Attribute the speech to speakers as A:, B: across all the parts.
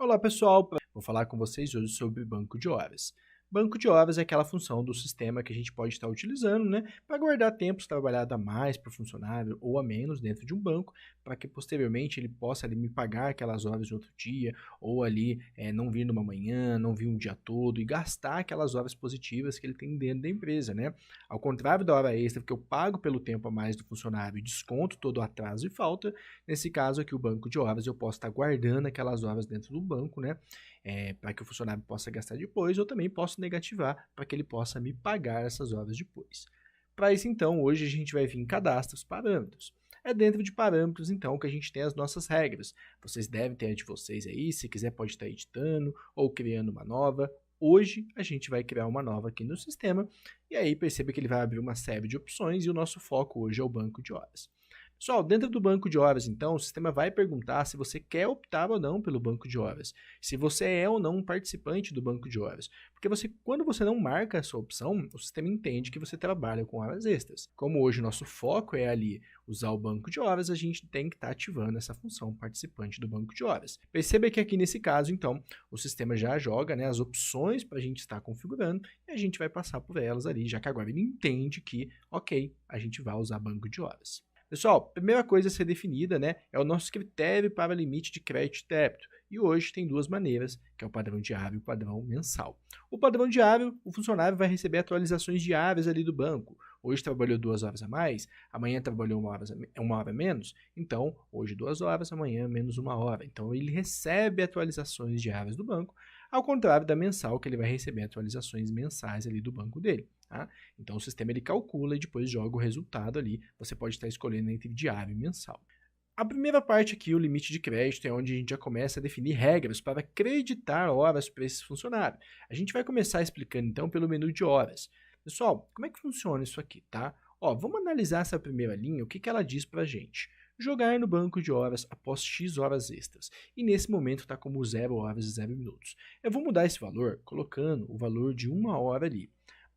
A: Olá pessoal, vou falar com vocês hoje sobre banco de horas. Banco de horas é aquela função do sistema que a gente pode estar utilizando, para guardar tempos trabalhado a mais para o funcionário ou a menos dentro de um banco, para que posteriormente ele possa ali me pagar aquelas horas de outro dia, ou ali não vir numa manhã, não vir um dia todo e gastar aquelas horas positivas que ele tem dentro da empresa, né? Ao contrário da hora extra, que eu pago pelo tempo a mais do funcionário e desconto todo o atraso e falta, nesse caso aqui o banco de horas eu posso estar guardando aquelas horas dentro do banco, para que o funcionário possa gastar depois, ou também posso negativar para que ele possa me pagar essas horas depois. Para isso, então, hoje a gente vai vir em cadastros, parâmetros. É dentro de parâmetros, então, que a gente tem as nossas regras. Vocês devem ter a de vocês aí, se quiser pode estar editando ou criando uma nova. Hoje a gente vai criar uma nova aqui no sistema, e aí perceba que ele vai abrir uma série de opções e o nosso foco hoje é o banco de horas. Pessoal, dentro do banco de horas, então, o sistema vai perguntar se você quer optar ou não pelo banco de horas, se você é ou não um participante do banco de horas. Porque quando você não marca a sua opção, o sistema entende que você trabalha com horas extras. Como hoje o nosso foco é ali usar o banco de horas, a gente tem que estar ativando essa função participante do banco de horas. Perceba que aqui nesse caso, então, o sistema já joga as opções para a gente estar configurando e a gente vai passar por elas ali, já que agora ele entende que, ok, a gente vai usar banco de horas. Pessoal, a primeira coisa a ser definida é o nosso critério para limite de crédito e débito. E hoje tem duas maneiras, que é o padrão diário e o padrão mensal. O padrão diário, o funcionário vai receber atualizações diárias ali do banco. Hoje trabalhou 2 horas a mais, amanhã trabalhou uma hora a menos, então hoje 2 horas, amanhã menos 1 hora. Então ele recebe atualizações diárias do banco, ao contrário da mensal, que ele vai receber atualizações mensais ali do banco dele. Tá? Então o sistema ele calcula e depois joga o resultado ali. Você pode estar escolhendo entre diário e mensal. A primeira parte aqui, o limite de crédito, é onde a gente já começa a definir regras para acreditar horas para esse funcionário. A gente vai começar explicando então pelo menu de horas. Pessoal, como é que funciona isso aqui, tá? Vamos analisar essa primeira linha, o que ela diz para a gente. Jogar no banco de horas após X horas extras. E nesse momento está como 0 horas e 0 minutos. Eu vou mudar esse valor colocando o valor de 1 hora ali.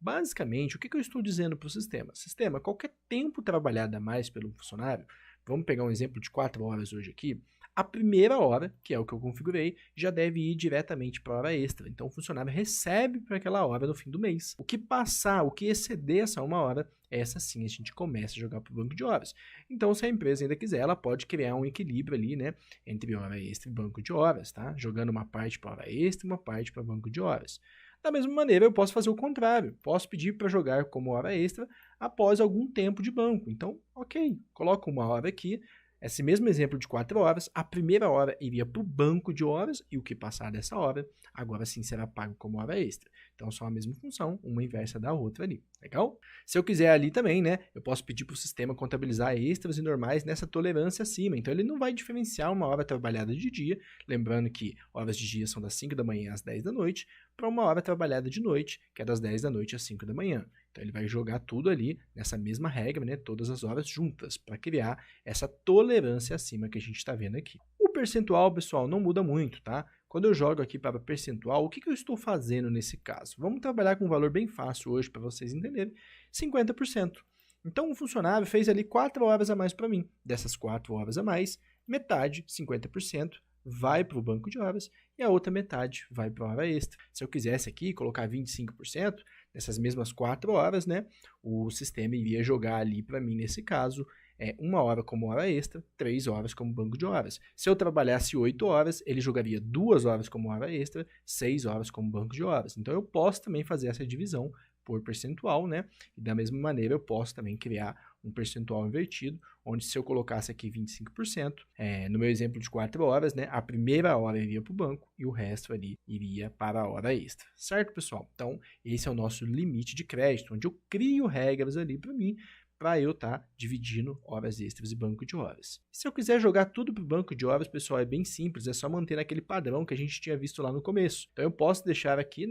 A: Basicamente, o que eu estou dizendo para o sistema? Sistema, qualquer tempo trabalhado a mais pelo funcionário, vamos pegar um exemplo de 4 horas hoje aqui, a primeira hora, que é o que eu configurei, já deve ir diretamente para a hora extra. Então, o funcionário recebe para aquela hora no fim do mês. O que passar, o que exceder essa 1 hora, essa sim a gente começa a jogar para o banco de horas. Então, se a empresa ainda quiser, ela pode criar um equilíbrio ali, entre hora extra e banco de horas, tá? Jogando uma parte para hora extra e uma parte para banco de horas. Da mesma maneira, eu posso fazer o contrário. Posso pedir para jogar como hora extra após algum tempo de banco. Então, ok, coloco 1 hora aqui. Esse mesmo exemplo de 4 horas, a primeira hora iria para o banco de horas e o que passar dessa hora, agora sim será pago como hora extra. Então, são a mesma função, uma inversa da outra ali. Legal? Se eu quiser ali também, eu posso pedir para o sistema contabilizar extras e normais nessa tolerância acima. Então, ele não vai diferenciar uma hora trabalhada de dia, lembrando que horas de dia são das 5 da manhã às 10 da noite, para uma hora trabalhada de noite, que é das 10 da noite às 5 da manhã. Então, ele vai jogar tudo ali nessa mesma regra, todas as horas juntas, para criar essa tolerância acima que a gente está vendo aqui. O percentual, pessoal, não muda muito, tá? Quando eu jogo aqui para percentual, o que eu estou fazendo nesse caso? Vamos trabalhar com um valor bem fácil hoje para vocês entenderem, 50%. Então, o funcionário fez ali 4 horas a mais para mim. Dessas 4 horas a mais, metade, 50%, vai para o banco de horas e a outra metade vai para a hora extra. Se eu quisesse aqui colocar 25%, nessas mesmas 4 horas, o sistema iria jogar ali para mim, nesse caso, 1 hora como hora extra, 3 horas como banco de horas. Se eu trabalhasse 8 horas, ele jogaria 2 horas como hora extra, 6 horas como banco de horas. Então, eu posso também fazer essa divisão por percentual, E da mesma maneira, eu posso também criar um percentual invertido, onde se eu colocasse aqui 25%, no meu exemplo de 4 horas, a primeira hora iria para o banco e o resto ali iria para a hora extra. Certo, pessoal? Então, esse é o nosso limite de crédito, onde eu crio regras ali para mim, para eu estar dividindo horas extras e banco de horas. Se eu quiser jogar tudo para o banco de horas, pessoal, é bem simples, é só manter aquele padrão que a gente tinha visto lá no começo. Então, eu posso deixar aqui,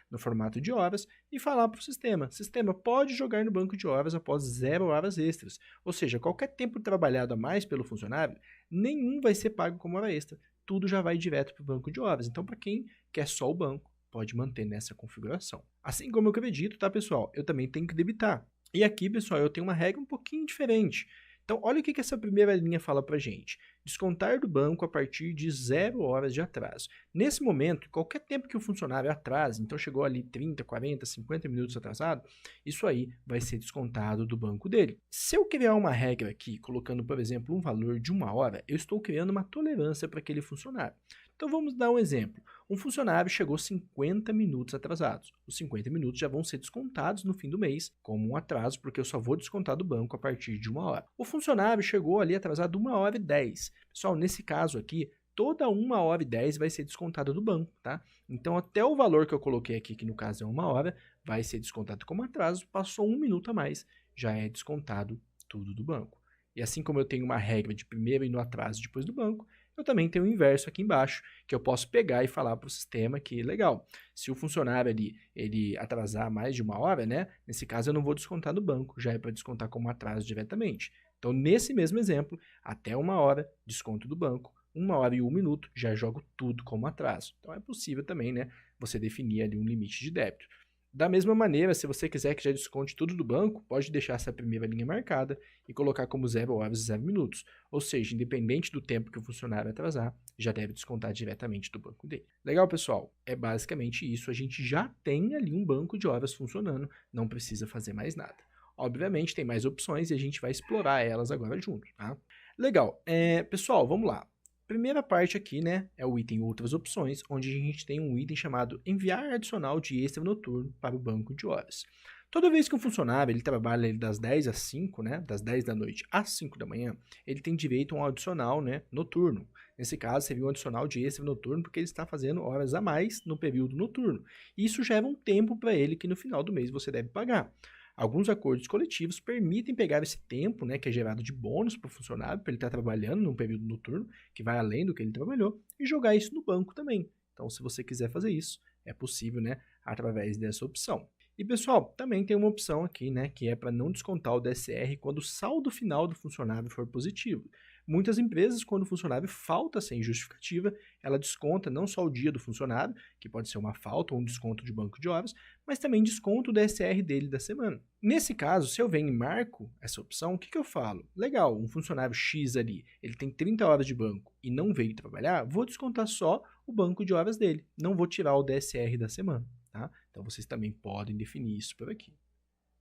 A: no formato de horas e falar para o sistema, sistema, pode jogar no banco de horas após 0 horas extras. Ou seja, qualquer tempo trabalhado a mais pelo funcionário, nenhum vai ser pago como hora extra. Tudo já vai direto para o banco de horas. Então, para quem quer só o banco, pode manter nessa configuração. Assim como eu acredito, tá, pessoal? Eu também tenho que debitar. E aqui, pessoal, eu tenho uma regra um pouquinho diferente. Então, olha o que essa primeira linha fala para a gente. descontar do banco a partir de 0 horas de atraso. Nesse momento, qualquer tempo que o funcionário atrase, então chegou ali 30, 40, 50 minutos atrasado, isso aí vai ser descontado do banco dele. Se eu criar uma regra aqui, colocando, por exemplo, um valor de 1 hora, eu estou criando uma tolerância para aquele funcionário. Então vamos dar um exemplo. Um funcionário chegou 50 minutos atrasados. Os 50 minutos já vão ser descontados no fim do mês como um atraso, porque eu só vou descontar do banco a partir de 1 hora. O funcionário chegou ali atrasado 1 hora e 10. Pessoal, nesse caso aqui, toda 1 hora e 10 vai ser descontada do banco, tá? Então até o valor que eu coloquei aqui, que no caso é 1 hora, vai ser descontado como atraso, passou 1 minuto a mais, já é descontado tudo do banco. E assim como eu tenho uma regra de primeiro ir no atraso e depois do banco, eu também tenho o inverso aqui embaixo, que eu posso pegar e falar para o sistema que, legal, se o funcionário ali, ele atrasar mais de 1 hora, né? Nesse caso eu não vou descontar do banco, já é para descontar como atraso diretamente. Então, nesse mesmo exemplo, até 1 hora, desconto do banco, 1 hora e 1 minuto, já jogo tudo como atraso. Então, é possível também, né, você definir ali um limite de débito. Da mesma maneira, se você quiser que já desconte tudo do banco, pode deixar essa primeira linha marcada e colocar como 0 horas e 0 minutos. Ou seja, independente do tempo que o funcionário atrasar, já deve descontar diretamente do banco dele. Legal, pessoal? É basicamente isso. A gente já tem ali um banco de horas funcionando, não precisa fazer mais nada. Obviamente, tem mais opções e a gente vai explorar elas agora junto, tá? Legal. Pessoal, vamos lá. Primeira parte aqui, né, é o item outras opções, onde a gente tem um item chamado enviar adicional de extra noturno para o banco de horas. Toda vez que um funcionário ele trabalha das 10 às 5, né, das 10 da noite às 5 da manhã, ele tem direito a um adicional, né, noturno. Nesse caso, seria um adicional de extra noturno porque ele está fazendo horas a mais no período noturno. E isso gera um tempo para ele que no final do mês você deve pagar. Alguns acordos coletivos permitem pegar esse tempo, né, que é gerado de bônus para o funcionário, para ele estar trabalhando num período noturno, que vai além do que ele trabalhou, e jogar isso no banco também. Então, se você quiser fazer isso, é possível, né, através dessa opção. E, pessoal, também tem uma opção aqui, né, que é para não descontar o DSR quando o saldo final do funcionário for positivo. Muitas empresas, quando o funcionário falta sem justificativa, ela desconta não só o dia do funcionário, que pode ser uma falta ou um desconto de banco de horas, mas também desconta o DSR dele da semana. Nesse caso, se eu venho e marco essa opção, o que eu falo? Legal, um funcionário X ali, ele tem 30 horas de banco e não veio trabalhar, vou descontar só o banco de horas dele, não vou tirar o DSR da semana, tá? Então vocês também podem definir isso por aqui.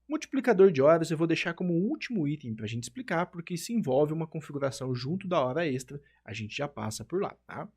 A: Multiplicador de horas eu vou deixar como último item para a gente explicar, porque isso envolve uma configuração junto da hora extra, a gente já passa por lá, tá?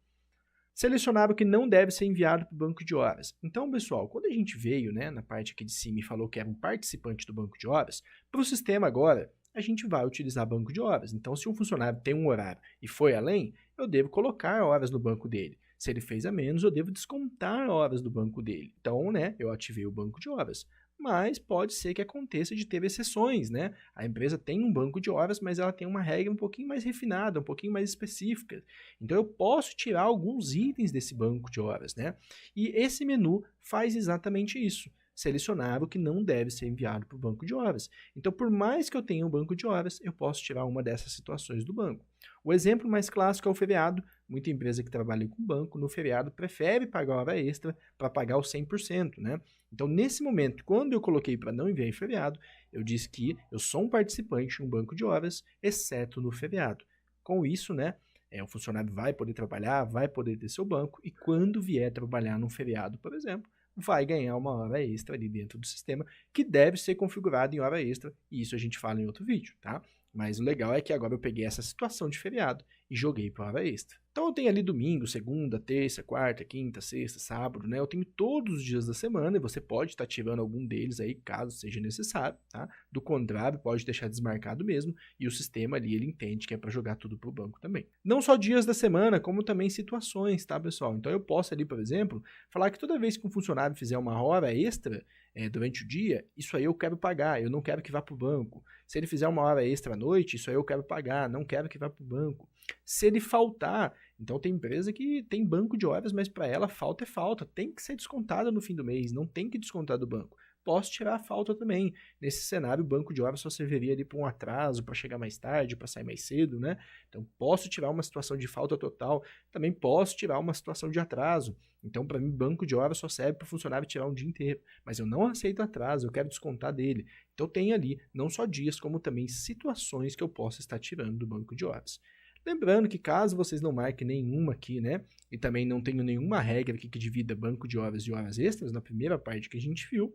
A: Selecionar o que não deve ser enviado para o banco de horas. Então, pessoal, quando a gente veio, né, na parte aqui de cima e falou que era um participante do banco de horas, para o sistema agora, a gente vai utilizar banco de horas. Então, se um funcionário tem um horário e foi além, eu devo colocar horas no banco dele. Se ele fez a menos, eu devo descontar horas do banco dele. Então, né, eu ativei o banco de horas. Mas pode ser que aconteça de ter exceções, né? A empresa tem um banco de horas, mas ela tem uma regra um pouquinho mais refinada, um pouquinho mais específica. Então eu posso tirar alguns itens desse banco de horas, né? E esse menu faz exatamente isso. Selecionar o que não deve ser enviado para o banco de horas. Então, por mais que eu tenha um banco de horas, eu posso tirar uma dessas situações do banco. O exemplo mais clássico é o feriado. Muita empresa que trabalha com banco, no feriado, prefere pagar hora extra para pagar o 100%, né? Então, nesse momento, quando eu coloquei para não enviar em feriado, eu disse que eu sou um participante em um banco de horas, exceto no feriado. Com isso, né, o funcionário vai poder trabalhar, vai poder ter seu banco, e quando vier trabalhar num feriado, por exemplo, vai ganhar uma hora extra ali dentro do sistema, que deve ser configurado em hora extra, e isso a gente fala em outro vídeo, tá? Mas o legal é que agora eu peguei essa situação de feriado e joguei para hora extra. Então eu tenho ali domingo, segunda, terça, quarta, quinta, sexta, sábado, né? Eu tenho todos os dias da semana e você pode estar tirando algum deles aí, caso seja necessário, tá? Do contrário, pode deixar desmarcado mesmo e o sistema ali, ele entende que é para jogar tudo para o banco também. Não só dias da semana, como também situações, tá, pessoal? Então eu posso ali, por exemplo, falar que toda vez que um funcionário fizer uma hora extra durante o dia, isso aí eu quero pagar, eu não quero que vá para o banco. Se ele fizer uma hora extra à noite, isso aí eu quero pagar, não quero que vá para o banco. Se ele faltar, então tem empresa que tem banco de horas, mas para ela falta é falta, tem que ser descontada no fim do mês, não tem que descontar do banco. Posso tirar a falta também. Nesse cenário, o banco de horas só serviria ali para um atraso, para chegar mais tarde, para sair mais cedo, né? Então, posso tirar uma situação de falta total, também posso tirar uma situação de atraso. Então, para mim, banco de horas só serve para o funcionário tirar um dia inteiro. Mas eu não aceito atraso, eu quero descontar dele. Então, tem ali não só dias, como também situações que eu posso estar tirando do banco de horas. Lembrando que caso vocês não marquem nenhuma aqui, né, e também não tenham nenhuma regra aqui que divida banco de horas e horas extras, na primeira parte que a gente viu,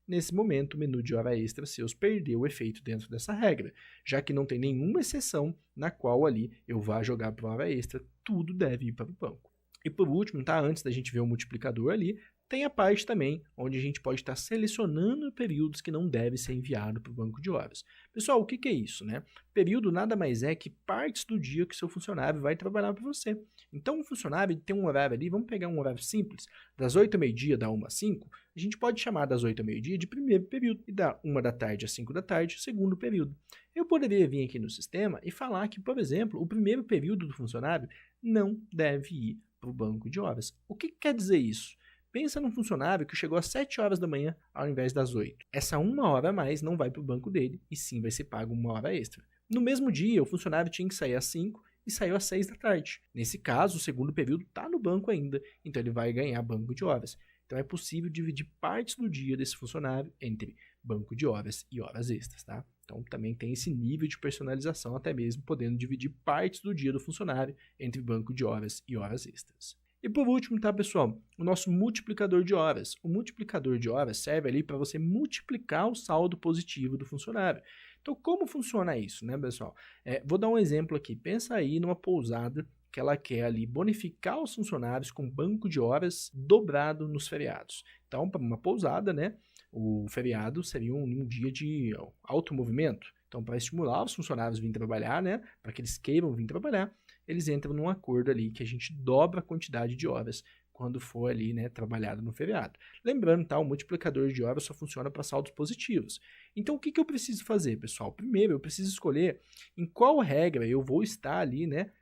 A: nesse momento o menu de hora extra seus perdeu o efeito dentro dessa regra, já que não tem nenhuma exceção na qual ali eu vá jogar para hora extra, tudo deve ir para o banco. E por último, tá, antes da gente ver o multiplicador ali, tem a parte também onde a gente pode estar selecionando períodos que não devem ser enviados para o banco de horas. Pessoal, o que é isso, né? Período nada mais é que partes do dia que seu funcionário vai trabalhar para você. Então, o funcionário tem um horário ali, vamos pegar um horário simples, das 8 ao meio-dia, da 1 às 5, a gente pode chamar das 8 ao meio-dia de primeiro período e da 1 da tarde às 5 da tarde, segundo período. Eu poderia vir aqui no sistema e falar que, por exemplo, o primeiro período do funcionário não deve ir para o banco de horas. O que quer dizer isso? Pensa num funcionário que chegou às 7 horas da manhã ao invés das 8. Essa 1 hora a mais não vai para o banco dele e sim vai ser pago 1 hora extra. No mesmo dia, o funcionário tinha que sair às 5 e saiu às 6 da tarde. Nesse caso, o segundo período está no banco ainda, então ele vai ganhar banco de horas. Então é possível dividir partes do dia desse funcionário entre banco de horas e horas extras, tá? Então também tem esse nível de personalização, até mesmo podendo dividir partes do dia do funcionário entre banco de horas e horas extras. E por último, tá, pessoal, o nosso multiplicador de horas. O multiplicador de horas serve ali para você multiplicar o saldo positivo do funcionário. Então, como funciona isso, né, pessoal? Vou dar um exemplo aqui. Pensa aí numa pousada que ela quer ali bonificar os funcionários com banco de horas dobrado nos feriados. Então, para uma pousada, né, o feriado seria um dia de alto movimento. Então, para estimular os funcionários a virem trabalhar, né, para que eles queiram vir trabalhar, eles entram num acordo ali que a gente dobra a quantidade de horas quando for ali, né, trabalhado no feriado. Lembrando, tá, o multiplicador de horas só funciona para saldos positivos. Então, o que eu preciso fazer, pessoal? Primeiro, eu preciso escolher em qual regra eu vou estar ali, né,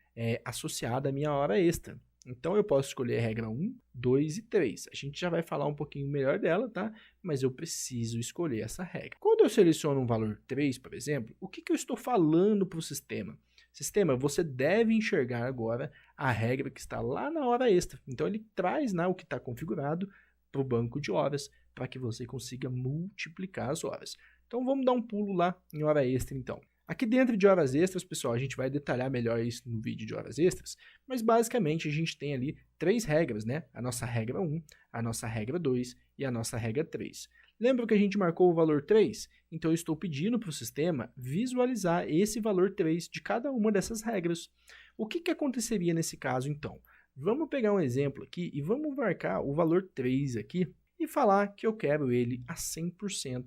A: associada à minha hora extra. Então, eu posso escolher a regra 1, 2 e 3. A gente já vai falar um pouquinho melhor dela, tá? Mas eu preciso escolher essa regra. Quando eu seleciono um valor 3, por exemplo, o que eu estou falando para o sistema? Sistema, você deve enxergar agora a regra que está lá na hora extra. Então, ele traz, né, o que está configurado para o banco de horas para que você consiga multiplicar as horas. Então, vamos dar um pulo lá em hora extra, então. Aqui dentro de horas extras, pessoal, a gente vai detalhar melhor isso no vídeo de horas extras, mas basicamente a gente tem ali 3 regras, né? A nossa regra 1, a nossa regra 2 e a nossa regra 3. Lembra que a gente marcou o valor 3? Então eu estou pedindo para o sistema visualizar esse valor 3 de cada uma dessas regras. O que aconteceria nesse caso, então? Vamos pegar um exemplo aqui e vamos marcar o valor 3 aqui e falar que eu quero ele a 100%.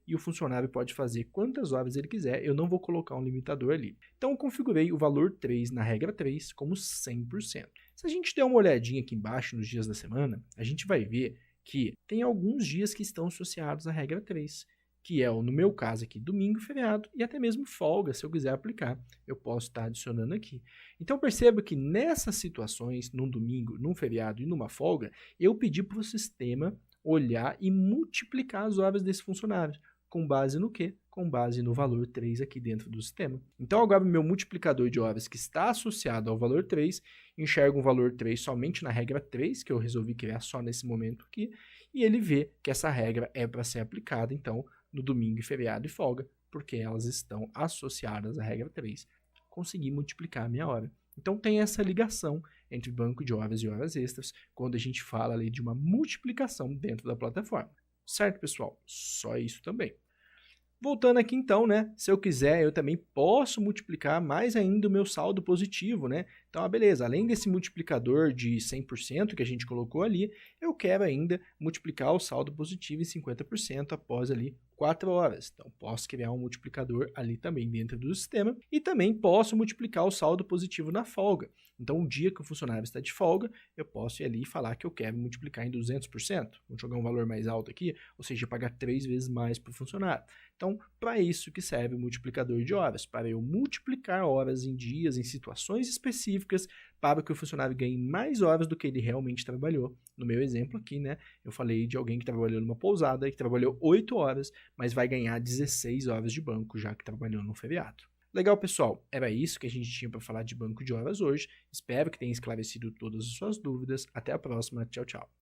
A: E o funcionário pode fazer quantas horas ele quiser, eu não vou colocar um limitador ali. Então, eu configurei o valor 3 na regra 3 como 100%. Se a gente der uma olhadinha aqui embaixo nos dias da semana, a gente vai ver que tem alguns dias que estão associados à regra 3, que é, no meu caso aqui, domingo, feriado e até mesmo folga, se eu quiser aplicar, eu posso estar adicionando aqui. Então, perceba que nessas situações, num domingo, num feriado e numa folga, eu pedi para o sistema olhar e multiplicar as horas desse funcionário. Com base no quê? Com base no valor 3 aqui dentro do sistema. Então, agora o meu multiplicador de horas que está associado ao valor 3, enxerga um valor 3 somente na regra 3, que eu resolvi criar só nesse momento aqui, e ele vê que essa regra é para ser aplicada, então, no domingo, feriado e folga, porque elas estão associadas à regra 3. Consegui multiplicar a minha hora. Então, tem essa ligação entre banco de horas e horas extras, quando a gente fala ali de uma multiplicação dentro da plataforma. Certo, pessoal? Só isso também. Voltando aqui então, né? Se eu quiser, eu também posso multiplicar mais ainda o meu saldo positivo, né? Então, beleza, além desse multiplicador de 100% que a gente colocou ali, eu quero ainda multiplicar o saldo positivo em 50% após ali 4 horas. Então, posso criar um multiplicador ali também dentro do sistema e também posso multiplicar o saldo positivo na folga. Então, um dia que o funcionário está de folga, eu posso ir ali e falar que eu quero multiplicar em 200%. Vou jogar um valor mais alto aqui, ou seja, pagar 3 vezes mais para o funcionário. Então, para isso que serve o multiplicador de horas, para eu multiplicar horas em dias, em situações específicas, para que o funcionário ganhe mais horas do que ele realmente trabalhou. No meu exemplo aqui, né, eu falei de alguém que trabalhou numa pousada, que trabalhou 8 horas, mas vai ganhar 16 horas de banco, já que trabalhou no feriado. Legal, pessoal, era isso que a gente tinha para falar de banco de horas hoje. Espero que tenha esclarecido todas as suas dúvidas. Até a próxima. Tchau, tchau.